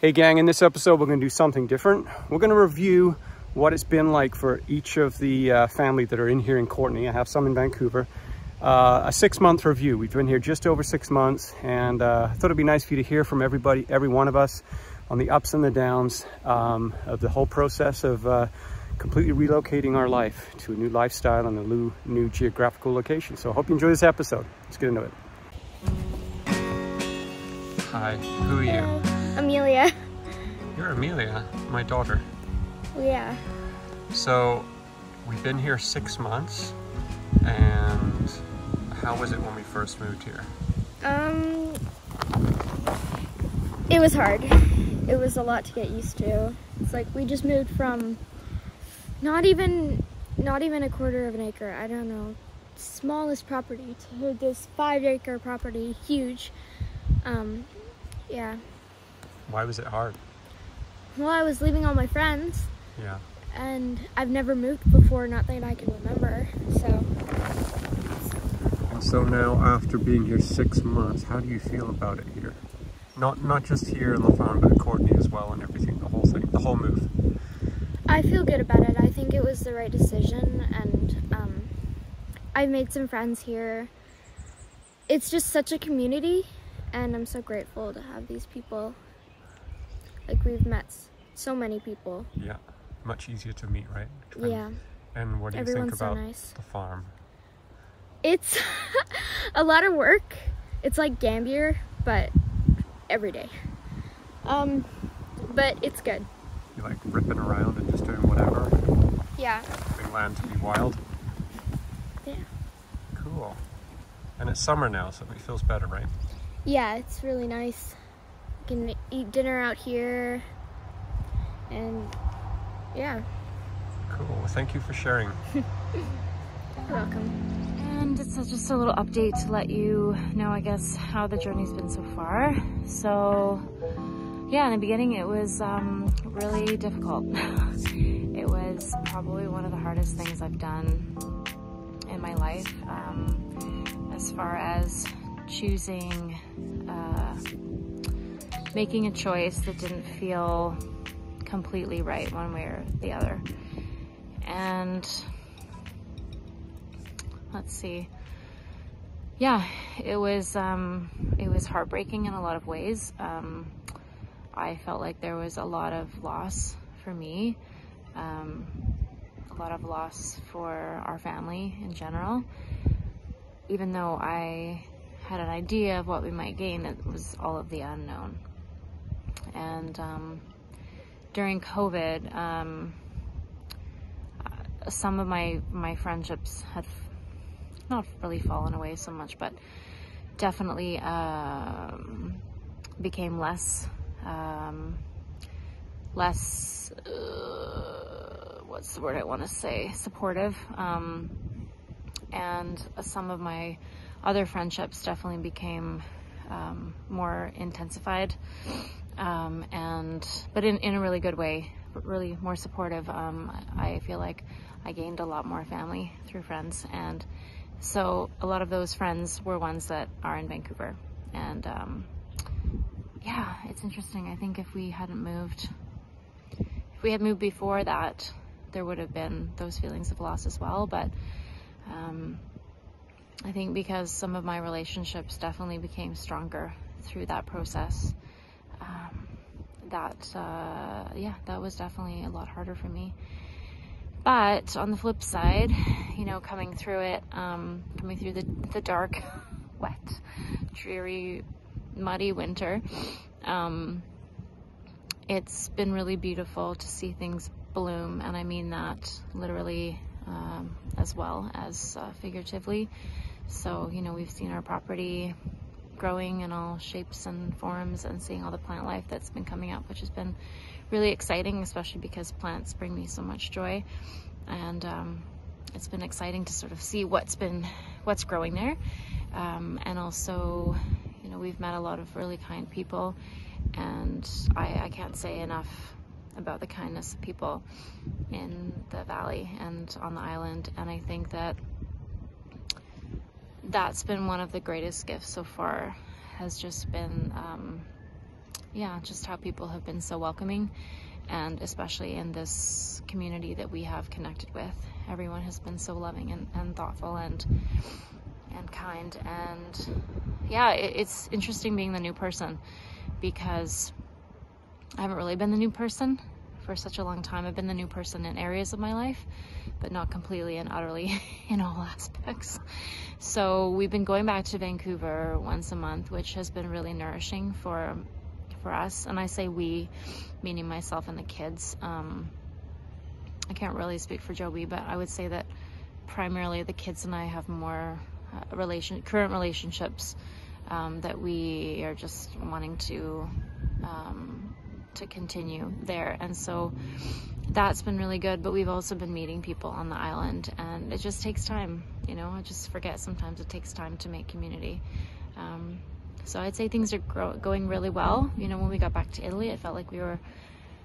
Hey gang, in this episode we're going to do something different. We're going to review what it's been like for each of the family that are in here in Courtenay. I have some in Vancouver. A 6-month review. We've been here just over 6 months, and I thought it'd be nice for you to hear from everybody, every one of us, on the ups and the downs of the whole process of completely relocating our life to a new lifestyle and a new geographical location. So I hope you enjoy this episode. Let's get into it. Hi, who are you? Amelia. You're Amelia, my daughter. Yeah. So we've been here 6 months, and how was it when we first moved here? It was hard. It was a lot to get used to. It's like we just moved from not even a quarter of an acre, I don't know, smallest property to this 5-acre property, huge. Yeah. Why was it hard? Well, I was leaving all my friends. Yeah. And I've never moved before, not that I can remember, so. And so now, after being here 6 months, how do you feel about it here? Not just here in the farm, but at Courtenay as well, and everything, the whole thing, the whole move. I feel good about it. I think it was the right decision, and I've made some friends here. It's just such a community, and I'm so grateful to have these people. Like, we've met so many people. Yeah, much easier to meet, right? Yeah. And what do you Everyone's think about so nice. the farm? It's a lot of work. It's like Gambier, but every day. But it's good. You like ripping around and just doing whatever? Yeah. Having land to be wild? Yeah. Cool. And it's summer now, so it feels better, right? Yeah, it's really nice. You can eat dinner out here, and yeah. Cool. Well, thank you for sharing. You're welcome. And it's just a little update to let you know, I guess, how the journey's been so far. So, yeah, in the beginning it was really difficult. It was probably one of the hardest things I've done in my life, as far as choosing, making a choice that didn't feel completely right one way or the other. And let's see, yeah, it was heartbreaking in a lot of ways. I felt like there was a lot of loss for me, a lot of loss for our family in general. Even though I had an idea of what we might gain, it was all of the unknown. And during COVID, some of my friendships had not really fallen away so much, but definitely became less what's the word I want to say, supportive. And some of my other friendships definitely became more intensified, but in a really good way, really more supportive. I feel like I gained a lot more family through friends, and so a lot of those friends were ones that are in Vancouver. And yeah, it's interesting. I think if we had moved before that, there would have been those feelings of loss as well. But I think because some of my relationships definitely became stronger through that process, that was definitely a lot harder for me. But on the flip side, you know, coming through the dark, wet, dreary, muddy winter, it's been really beautiful to see things bloom, and I mean that literally as well as figuratively. So, you know, we've seen our property growing in all shapes and forms, and seeing all the plant life that's been coming up, which has been really exciting, especially because plants bring me so much joy. And it's been exciting to sort of see what's growing there. And also, you know, we've met a lot of really kind people, and I can't say enough about the kindness of people in the valley and on the island. And I think that that's been one of the greatest gifts so far, has just been yeah, just how people have been so welcoming, and especially in this community that we have connected with. Everyone has been so loving and thoughtful and kind. And yeah, it's interesting being the new person, because I haven't really been the new person for such a long time. I've been the new person in areas of my life, but not completely and utterly in all aspects. So we've been going back to Vancouver once a month, which has been really nourishing for us. And I say we, meaning myself and the kids. I can't really speak for Joey, but I would say that primarily the kids and I have more current relationships that we are just wanting to continue there. And so that's been really good. But we've also been meeting people on the island, and it just takes time. You know, I just forget sometimes it takes time to make community. So I'd say things are going really well. You know, when we got back to Italy, it felt like we were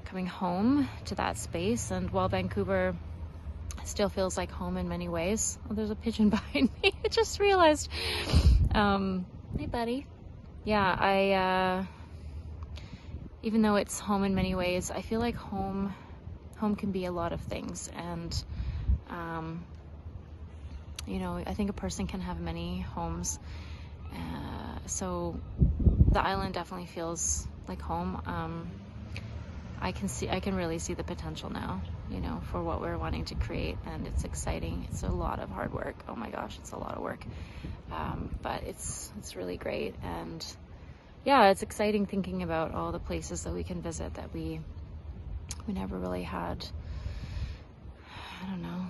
coming home to that space. And while Vancouver still feels like home in many ways. Oh, there's a pigeon behind me. I just realized. Hey, buddy. Yeah, even though it's home in many ways, I feel like home can be a lot of things. And, you know, I think a person can have many homes. So the island definitely feels like home. I can really see the potential now, you know, for what we're wanting to create, and it's exciting. It's a lot of hard work. Oh my gosh, it's a lot of work. But it's really great. And yeah, it's exciting thinking about all the places that we can visit that we never really had, I don't know,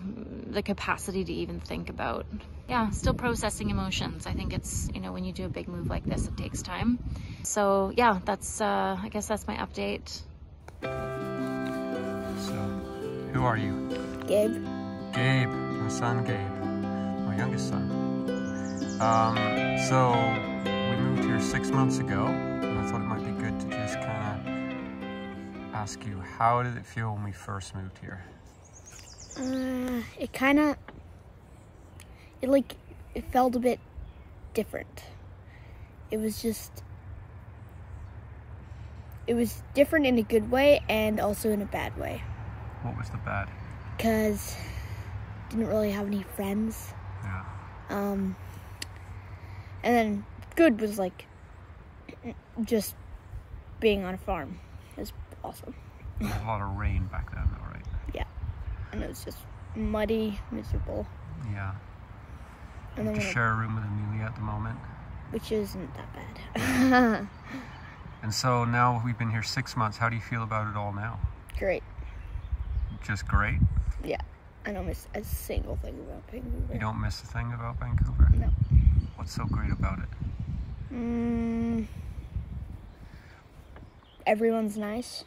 the capacity to even think about. Yeah, still processing emotions. I think it's, you know, when you do a big move like this, it takes time. So yeah, that's, I guess that's my update. So, who are you? Gabe. Gabe, my son Gabe, my youngest son. So we moved here 6 months ago, and I thought it might be good to just kind of ask you, how did it feel when we first moved here? It felt a bit different. It was different in a good way and also in a bad way. What was the bad? Because didn't really have any friends. Yeah. And then good was like just being on a farm. It was awesome. There was a lot of rain back then though, right? Yeah. And it was just muddy, miserable. Yeah. And then you share a room with Amelia at the moment. Which isn't that bad. And so now we've been here 6 months. How do you feel about it all now? Great. Just great? Yeah. I don't miss a single thing about Vancouver. You don't miss a thing about Vancouver? No. What's so great about it? Everyone's nice.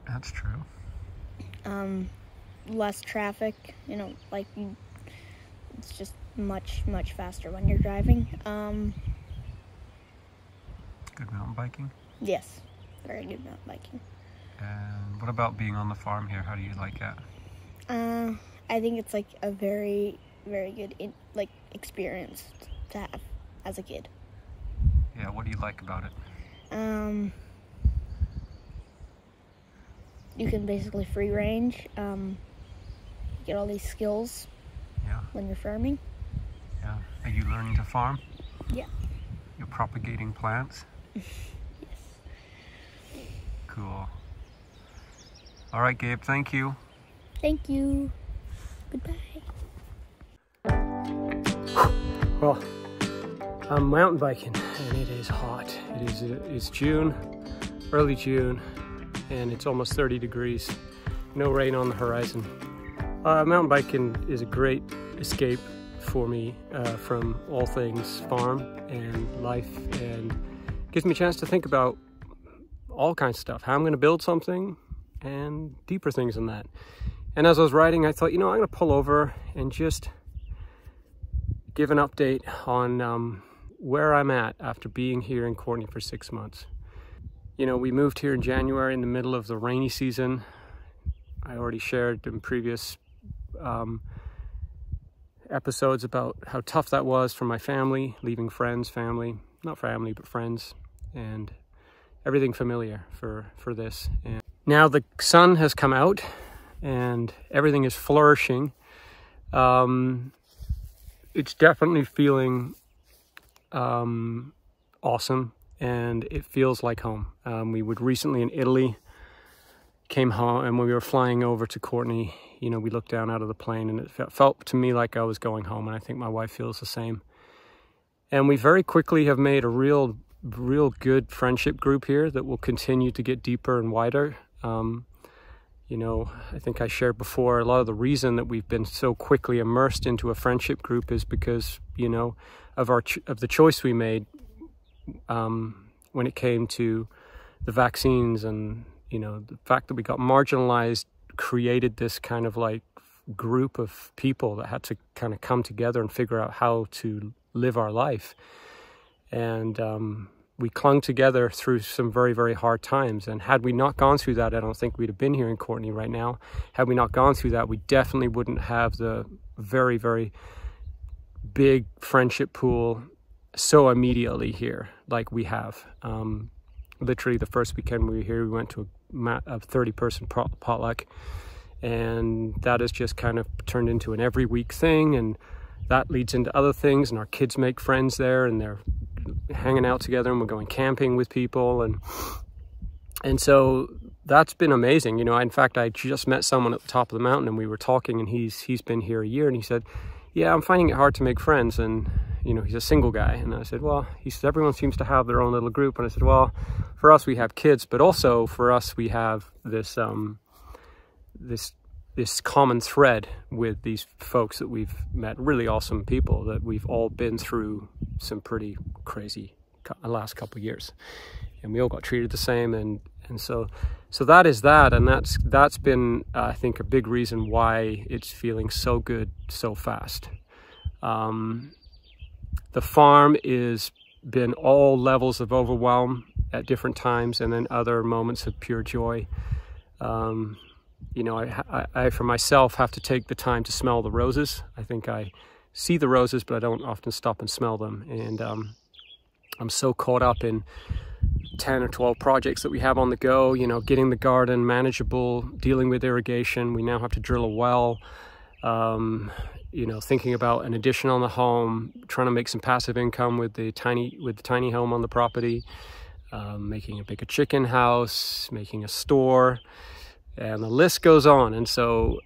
That's true. Less traffic, you know, like it's just much faster when you're driving. Good mountain biking? Yes, very good mountain biking. And what about being on the farm here? How do you like it? I think it's like a very good experience to have as a kid. Yeah, what do you like about it? You can basically free range, get all these skills. Yeah. When you're farming. Yeah. Are you learning to farm? Yeah. You're propagating plants? Yes. Cool. All right, Gabe, thank you. Thank you. Goodbye. Well, I'm mountain biking and it is hot. It's June, early June, and it's almost 30 degrees. No rain on the horizon. Mountain biking is a great escape for me from all things farm and life, and gives me a chance to think about all kinds of stuff, how I'm going to build something, and deeper things than that. And as I was riding, I thought, you know, I'm going to pull over and just give an update on where I'm at after being here in Courtenay for 6 months. You know, we moved here in January in the middle of the rainy season. I already shared in previous episodes about how tough that was for my family, leaving friends, family, not family, but friends, and everything familiar for this. And now the sun has come out and everything is flourishing. It's definitely feeling awesome, and it feels like home. We were recently in Italy, came home, and when we were flying over to Courtenay, you know, we looked down out of the plane and it felt to me like I was going home, and I think my wife feels the same. And we very quickly have made a real good friendship group here that will continue to get deeper and wider. You know, I think I shared before, a lot of the reason that we've been so quickly immersed into a friendship group is because, you know, of the choice we made when it came to the vaccines, and, you know, the fact that we got marginalized created this kind of like group of people that had to kind of come together and figure out how to live our life. And we clung together through some very, very hard times. And had we not gone through that, I don't think we'd have been here in Courtenay right now. Had we not gone through that, we definitely wouldn't have the very, very big friendship pool so immediately here like we have. Literally the first weekend we were here, we went to a 30-person potluck, and that has just kind of turned into an every week thing, and that leads into other things, and our kids make friends there, and they're hanging out together, and we're going camping with people, and so that's been amazing. You know, in fact, I just met someone at the top of the mountain, and we were talking, and he's been here a year, and he said, yeah, I'm finding it hard to make friends. And, you know, he's a single guy. And I said, well, he said, everyone seems to have their own little group. And I said, well, for us, we have kids, but also for us, we have this this common thread with these folks that we've met, really awesome people that we've all been through some pretty crazy last couple of years, and we all got treated the same, and so that is that, and that's been I think a big reason why it's feeling so good so fast. The farm is been all levels of overwhelm at different times, and then other moments of pure joy. You know, I for myself have to take the time to smell the roses. I think I see the roses, but I don't often stop and smell them. And I'm so caught up in 10 or 12 projects that we have on the go, you know, getting the garden manageable, dealing with irrigation. We now have to drill a well, you know, thinking about an addition on the home, trying to make some passive income with the tiny home on the property, making a bigger chicken house, making a store, and the list goes on. And so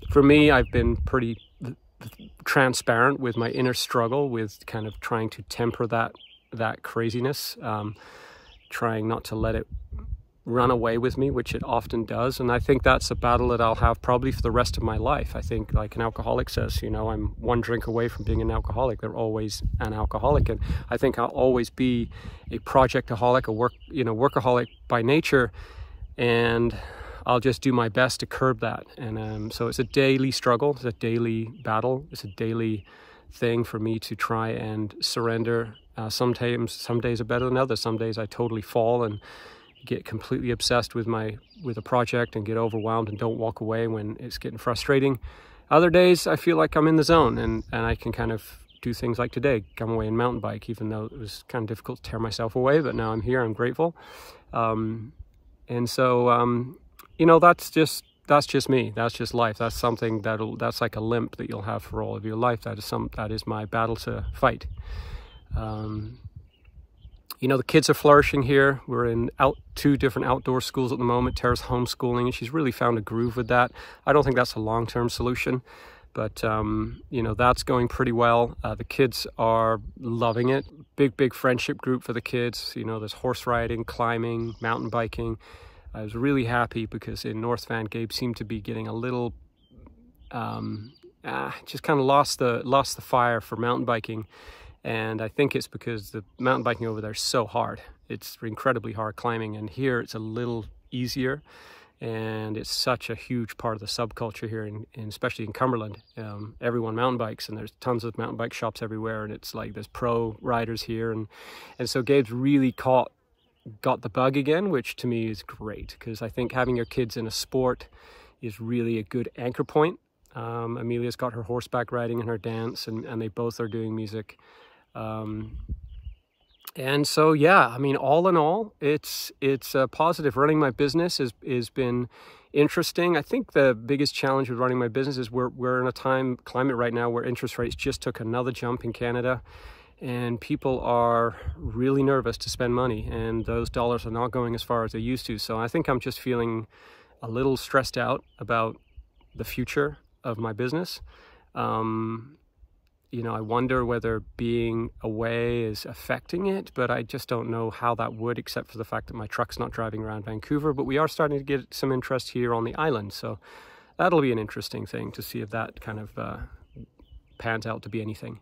for me, I've been pretty transparent with my inner struggle with kind of trying to temper that craziness, trying not to let it run away with me, which it often does. And I think that's a battle that I'll have probably for the rest of my life. I think, like an alcoholic says, you know, I'm one drink away from being an alcoholic. They're always an alcoholic. And I think I'll always be a projectaholic, workaholic by nature. And I'll just do my best to curb that. And so it's a daily struggle. It's a daily battle. It's a daily thing for me to try and surrender. Some days are better than others. Some days I totally fall and get completely obsessed with a project and get overwhelmed and don't walk away when it's getting frustrating. Other days I feel like I'm in the zone and I can kind of do things like today, come away and mountain bike, even though it was kind of difficult to tear myself away, but now I'm here, I'm grateful. And so, you know, that's just me. That's just life. That's something that's like a limp that you'll have for all of your life. That is my battle to fight. You know, the kids are flourishing here. We're in 2 different outdoor schools at the moment. Tara's homeschooling, and she's really found a groove with that. I don't think that's a long-term solution, but, you know, that's going pretty well. The kids are loving it. Big friendship group for the kids. You know, there's horse riding, climbing, mountain biking. I was really happy because in North Van, Gabe seemed to be getting a little, just kind of lost the fire for mountain biking. And I think it's because the mountain biking over there is so hard. It's incredibly hard climbing, and here it's a little easier. And it's such a huge part of the subculture here, especially in Cumberland. Everyone mountain bikes, and there's tons of mountain bike shops everywhere. And it's like there's pro riders here, and so Gabe's really got the bug again, which to me is great, because I think having your kids in a sport is really a good anchor point. Amelia's got her horseback riding and her dance, and they both are doing music. And so, yeah, I mean, all in all, it's positive. Running my business has been interesting. I think the biggest challenge with running my business is we're in a climate right now where interest rates just took another jump in Canada, and people are really nervous to spend money, and those dollars are not going as far as they used to. So I think I'm just feeling a little stressed out about the future of my business. You know, I wonder whether being away is affecting it, but I just don't know how that would, except for the fact that my truck's not driving around Vancouver. But we are starting to get some interest here on the island, so that'll be an interesting thing to see if that kind of pans out to be anything.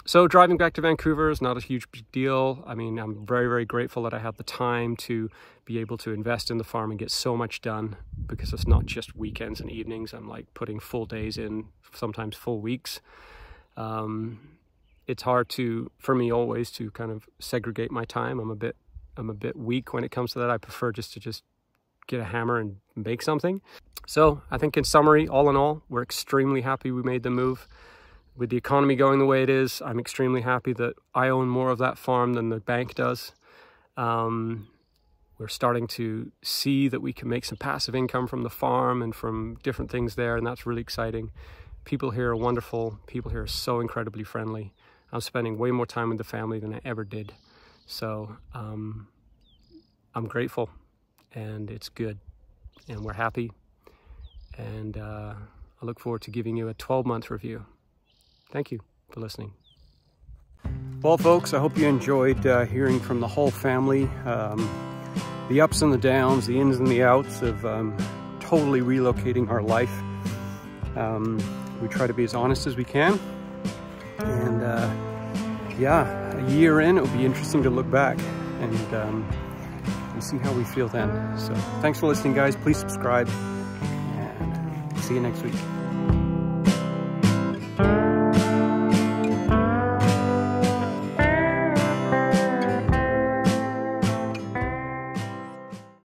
So driving back to Vancouver is not a huge big deal. I mean, I'm very, very grateful that I have the time to be able to invest in the farm and get so much done, because it's not just weekends and evenings. I'm like putting full days in, sometimes full weeks. It's hard for me always to kind of segregate my time. I'm a bit weak when it comes to that. I prefer just to get a hammer and make something. So I think in summary, all in all, we're extremely happy we made the move. With the economy going the way it is, I'm extremely happy that I own more of that farm than the bank does. We're starting to see that we can make some passive income from the farm and from different things there, and that's really exciting. People here are wonderful. People here are so incredibly friendly. I'm spending way more time with the family than I ever did. So I'm grateful, and it's good, and we're happy. And I look forward to giving you a 12-month review. Thank you for listening. Well, folks, I hope you enjoyed hearing from the whole family. The ups and the downs, the ins and the outs of totally relocating our life. We try to be as honest as we can. And yeah, a year in, it will be interesting to look back and see how we feel then. So thanks for listening, guys. Please subscribe, and see you next week.